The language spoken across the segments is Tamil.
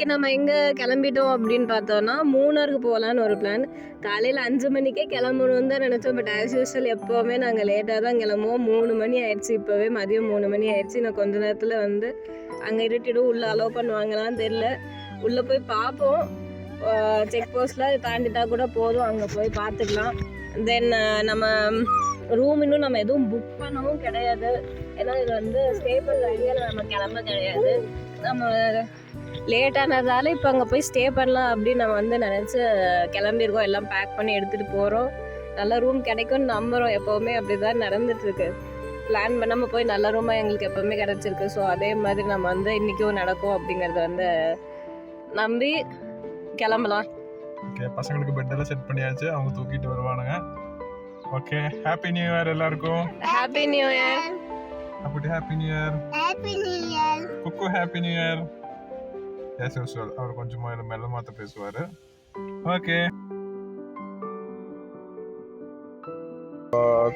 இன்னைக்கு நம்ம எங்கே கிளம்பிட்டோம் அப்படின்னு பார்த்தோன்னா மூணாருக்கு போகலான்னு ஒரு பிளான். காலையில் 5 மணிக்கே கிளம்பணும்னு தான் நினச்சோம். பட் ஆஸ் யூஸ்வல் எப்போவுமே நாங்கள் லேட்டாக தான் கிளம்புவோம். 3 மணி ஆயிடுச்சு. இப்போவே மதியம் 3 மணி ஆயிடுச்சு. இன்னும் கொஞ்ச நேரத்தில் வந்து அங்கே இருட்டிடும். உள்ளே அலோவ் பண்ணுவாங்களான்னு தெரில. உள்ளே போய் பார்ப்போம். செக் போஸ்ட்டில் தாண்டிட்டா கூட போதும், அங்கே போய் பார்த்துக்கலாம். தென் நம்ம ரூம் இன்னும் நம்ம எதுவும் புக் பண்ணவும் கிடையாது. ஏன்னா இது வந்து ஸ்டே பண்ணுற ஐடியாவில் நம்ம கிளம்ப கிடையாது. நம்ம லேட்டானதால இப்போ அங்கே போய் ஸ்டே பண்ணலாம் அப்படின்னு நம்ம வந்து நினச்சி கிளம்பியிருக்கோம். எல்லாம் பேக் பண்ணி எடுத்துகிட்டு போகிறோம். நல்ல ரூம் கிடைக்கும்னு நம்புகிறோம். எப்போவுமே அப்படி தான் நடந்துட்டுருக்கு. பிளான் பண்ணாமல் போய் நல்ல ரூமாக எங்களுக்கு எப்போவுமே கிடச்சிருக்கு. ஸோ அதே மாதிரி நம்ம வந்து இன்றைக்கும் நடக்கும் அப்படிங்கிறத வந்து நம்பி கிளம்பலாம். ஓகே, பசங்களுக்கு பெட்டெல்லாம் செட் பண்ணியாச்சு. அவங்க தூக்கிட்டு வருவானுங்க. ஓகே, ஹாப்பி நியூ இயர் எல்லாருக்கும். Happy new year. அப்படி happy new year. Happy new year. குக்கு happy new year. As usual அவர் கொஞ்சம் மெல்ல மாற்ற பேசுவார். ஓகே,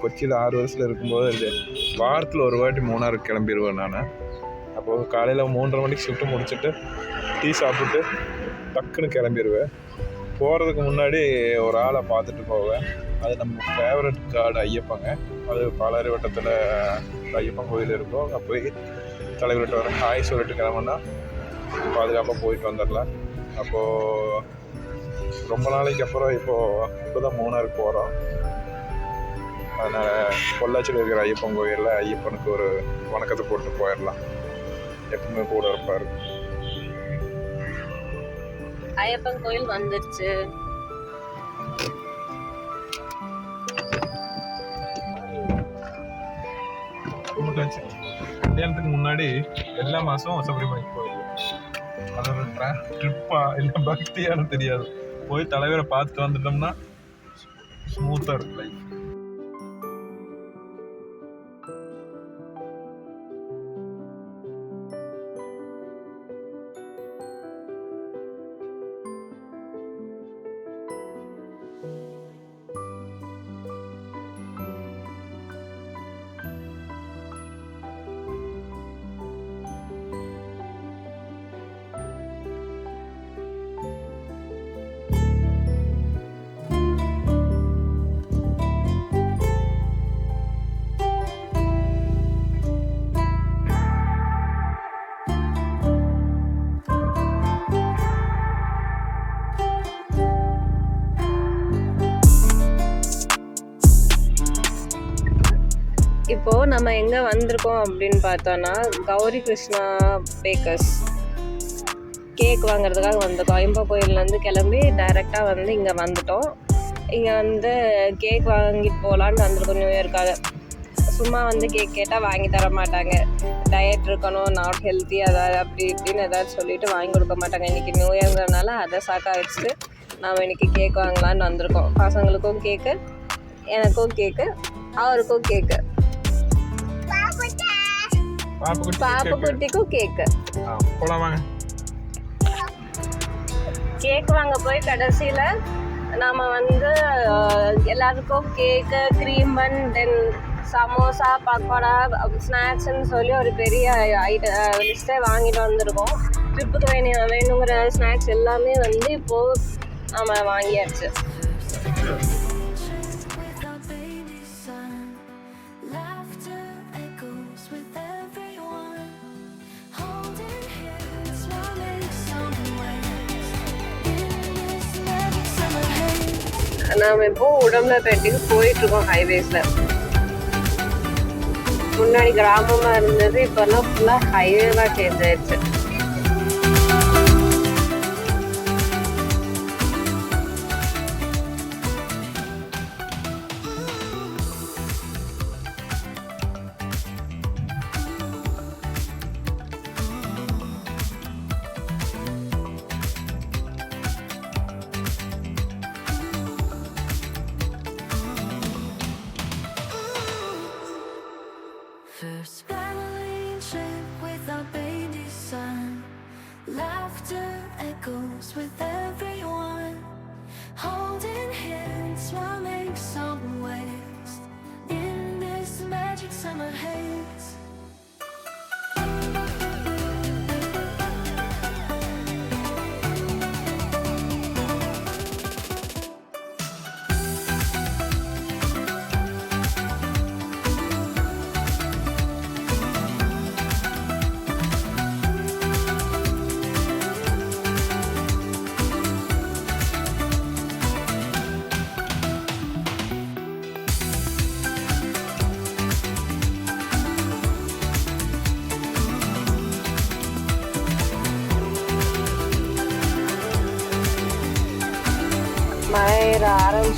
கொச்சியில் 6 வருஷத்தில் இருக்கும்போது வாரத்தில் ஒரு வாட்டி மூணாருக்கு கிளம்பிடுவேன் நான். அப்போது காலையில் 3:30 மணிக்கு ஷிஃப்ட்டு முடிச்சுட்டு டீ சாப்பிட்டு டக்குன்னு கிளம்பிடுவேன். போகிறதுக்கு முன்னாடி ஒரு ஆளை பார்த்துட்டு போவேன். அது நம்ம ஃபேவரட் காடு ஐயப்பங்க. அது பாலாரி வட்டத்தில் ஐயப்பன் கோயில் இருக்கும். அங்கே போய் தலைவர்கிட்ட வர ஹாய் சொல்லிட்டு கிளம்புனா பாதுகாப்பாக போயிட்டு வந்துடலாம். அப்போது ரொம்ப நாளைக்கு அப்புறம் இப்போ தான் மூணாருக்கு போகிறோம். அதனால் பொள்ளாச்சியில் இருக்கிற ஐயப்பன் கோயிலில் ஐயப்பனுக்கு ஒரு வணக்கத்தை போட்டு போயிடலாம். எப்பவுமே கூட இருப்பார். ஐயப்பன் கோயில் வந்துருச்சு. கல்யாணத்துக்கு முன்னாடி எல்லா மாதம் சபரிமலை கோயில். அது ஒரு ட்ரிப்பா இல்லை பக்தியானு தெரியாது. போய் தலைவரை பார்த்துட்டு வந்துட்டோம்னா ஸ்மூத்தாக இருக்கு லைஃப். இப்போது நம்ம எங்கே வந்திருக்கோம் அப்படின்னு பார்த்தோன்னா கௌரி கிருஷ்ணா பேக்கர்ஸ் கேக் வாங்குறதுக்காக வந்திருக்கோம். ஐயப்பன் கோயிலேருந்து கிளம்பி டைரெக்டாக வந்து இங்கே வந்துட்டோம். இங்கே வந்து கேக் வாங்கிட்டு போகலான்னு வந்திருக்கோம் நியூ இயர்க்காக. சும்மா வந்து கேக் கேட்டால் வாங்கி தர மாட்டாங்க. டயட் இருக்கணும், நாட் ஹெல்த்தி, அதாவது அப்படி இப்படின்னு ஏதாவது சொல்லிவிட்டு வாங்கி கொடுக்க மாட்டாங்க. இன்றைக்கி நியூ இயர்ங்கிறதுனால அதை சாக்காக வச்சுட்டு நாம் இன்றைக்கி கேக் வாங்கலான்னு வந்திருக்கோம். பசங்களுக்கும் கேக்கு, எனக்கும் கேக்கு, அவருக்கும் கேக்கு, பாப்புக்குட்டிக்கும் கேக்கு. கேக் வாங்க போய் கடைசியில் நாம் வந்து எல்லாருக்கும் கேக்கு, க்ரீம் பன், தென் சமோசா, பக்கோடா, ஸ்நாக்ஸ்ன்னு சொல்லி ஒரு பெரிய லிஸ்ட்டே வாங்கிட்டு வந்திருக்கோம். ட்ரிப்புக்கு வேணுங்கிற ஸ்நாக்ஸ் எல்லாமே வந்து இப்போது நம்ம வாங்கியாச்சு. நாம் இப்போ உடம்புலப்பேட்டைக்கு போயிட்டுருக்கோம். ஹைவேஸில் முன்னாடி கிராமமாக இருந்தது, இப்போல்லாம் ஃபுல்லாக ஹைவேவாக சேஞ்ச் ஆயிடுச்சு. First family trip with our baby son. Laughter echoes with everyone. Holding hands while make some waves in this magic summer haze.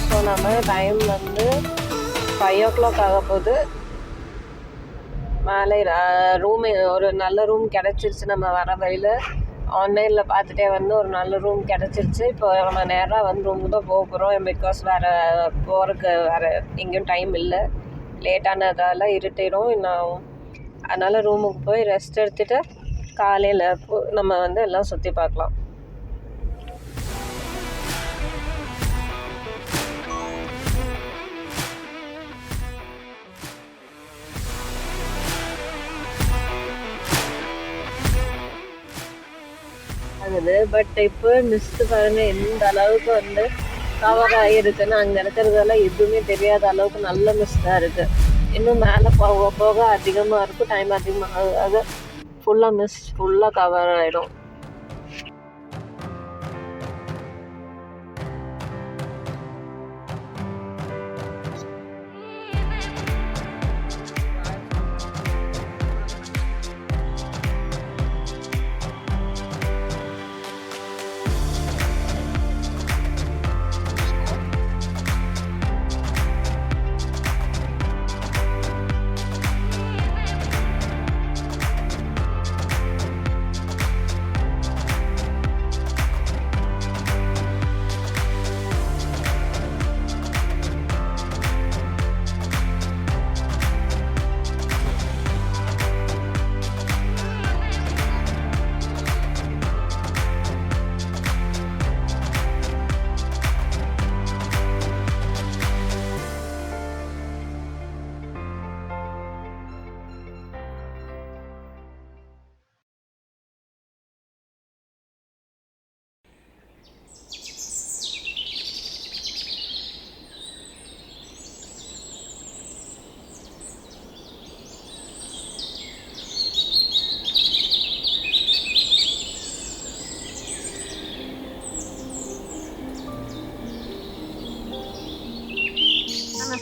So நம்ம டைம் வந்து 5 o'clock ஆக போகுது. மாலை ரூமு ஒரு நல்ல ரூம் கிடச்சிருச்சு. நம்ம வர வழியில் ஆன்லைனில் பார்த்துட்டே வந்து ஒரு நல்ல ரூம் கிடச்சிருச்சு. இப்போ நம்ம நேராக வந்து ரூமுக்கு தான் போக போகிறோம். பிகாஸ் வேறு போகிறதுக்கு வேறு எங்கேயும் டைம் இல்லை. லேட்டானதால் இருட்டிடும் இன்னும். அதனால் ரூமுக்கு போய் ரெஸ்ட் எடுத்துகிட்டு காலையில் நம்ம வந்து எல்லாம் சுற்றி பார்க்கலாம். ஆகுது. பட் இப்போ மிஸ்ட்டு பாருங்கள் எந்த அளவுக்கு வந்து கவர் ஆகிருக்குன்னு. அங்கே இருக்கிறதெல்லாம் எதுவுமே தெரியாத அளவுக்கு நல்ல மிஸ்டாக இருக்குது. இன்னும் மேலே போக போக அதிகமாக இருக்கும். டைம் அதிகமாக ஆக ஃபுல்லாக மிஸ்ட் ஃபுல்லாக கவர் ஆகிடும்.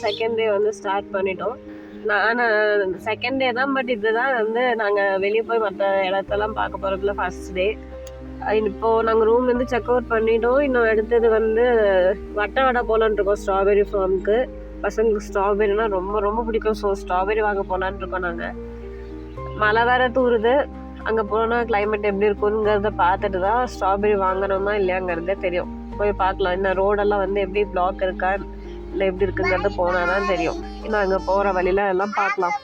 செகண்ட் டே வந்து ஸ்டார்ட் பண்ணிட்டோம். நான் செகண்ட் டே தான். பட் இதுதான் வந்து நாங்கள் வெளியே போய் மற்ற இடத்தெல்லாம் பார்க்க போகிறதுல ஃபர்ஸ்ட் டே. இப்போது நாங்கள் ரூம்லேருந்து செக் அவுட் பண்ணிட்டோம். இன்னும் அடுத்தது வந்து வட்டவடை போகலான்னு இருக்கோம் ஸ்ட்ராபெரி ஃபார்முக்கு. பசங்களுக்கு ஸ்ட்ராபெரினா ரொம்ப ரொம்ப பிடிக்கும். ஸோ ஸ்ட்ராபெரி வாங்க போகலான்னு இருக்கோம். நாங்கள் மழை வேறு தூருது. அங்கே போனால் கிளைமேட் எப்படி இருக்குங்கிறத பார்த்துட்டு தான் ஸ்ட்ராபெரி வாங்கணுமா இல்லையாங்கிறதே தெரியும். போய் பார்க்கலாம். இந்த ரோடெல்லாம் வந்து எப்படி பிளாக் இருக்கா இல்லை எப்படி இருக்குங்கிறது போனால் தான் தெரியும். இன்னும் அங்கே போகிற வழியில் எல்லாம் பார்க்கலாம்.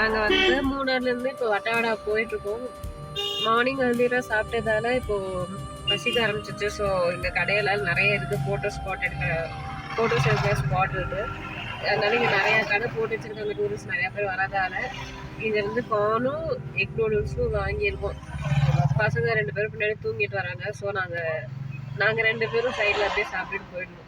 நாங்கள் வந்து மூணார்லேருந்து இப்போ வட்டவடா போயிட்டுருக்கோம். மார்னிங் வந்து சாப்பிட்டதால இப்போது பசிக்க ஆரம்பிச்சிச்சு. ஸோ இந்த கடையெல்லாம் நிறைய இருக்குது. ஃபோட்டோஸ் எடுக்கிற ஸ்பாட் இருக்குது. அதனால இங்கே நிறையா கடை போட்டு வச்சுருக்காங்க. டூரிஸ்ட் நிறையா பேர் வரதால இங்கேருந்து கார்னும் எக் நூடுல்ஸும் வாங்கியிருக்கோம். பசங்க 2 பேரும் பின்னாடி தூங்கிட்டு வராங்க. ஸோ நாங்கள் 2 பேரும் சைடில் அப்படியே சாப்பிட்டுட்டு போயிடணும்.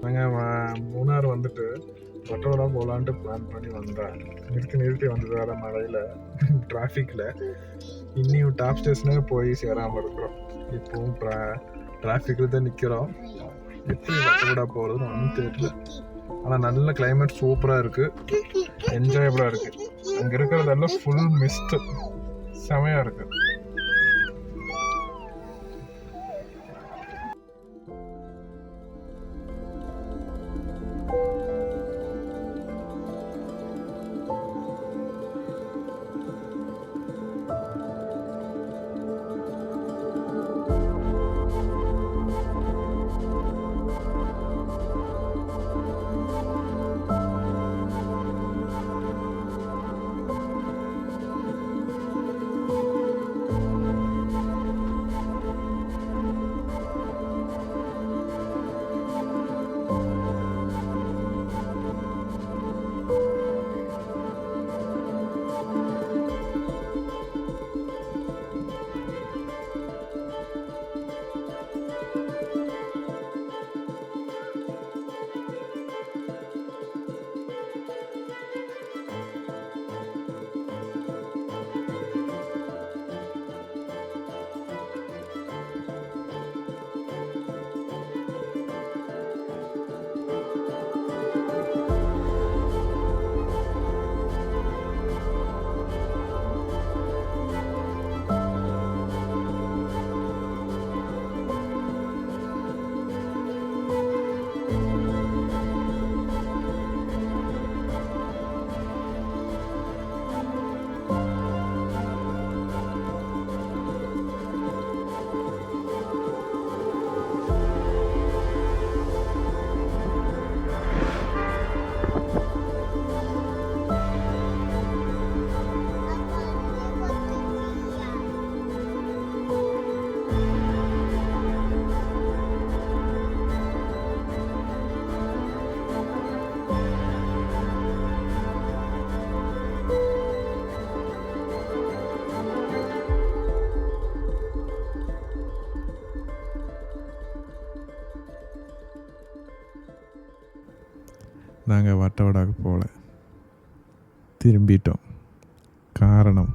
நாங்கள் மூணார் வந்துட்டு வட்டவடா போகலான்ட்டு பிளான் பண்ணி வந்தேன். நிறுத்தி வந்தது வேறு மழையில் டிராஃபிக்கில் இன்னியும் டாப் ஸ்டேஷனே போய் சேராமல் இருக்கிறோம். இப்போவும் டிராஃபிக்கில் தான் நிற்கிறோம். எப்படி வட்டவடா போகிறதுன்னு ஒன்றும் தெரியல. ஆனால் நல்ல கிளைமேட் சூப்பராக இருக்குது, என்ஜாயபுளாக இருக்குது. அங்கே இருக்கிறதெல்லாம் ஃபுல் மிஸ்ட்டு, செமையாக இருக்குது. நாங்கள் வட்டவடாக்கு போகல, திரும்பிட்டோம். காரணம்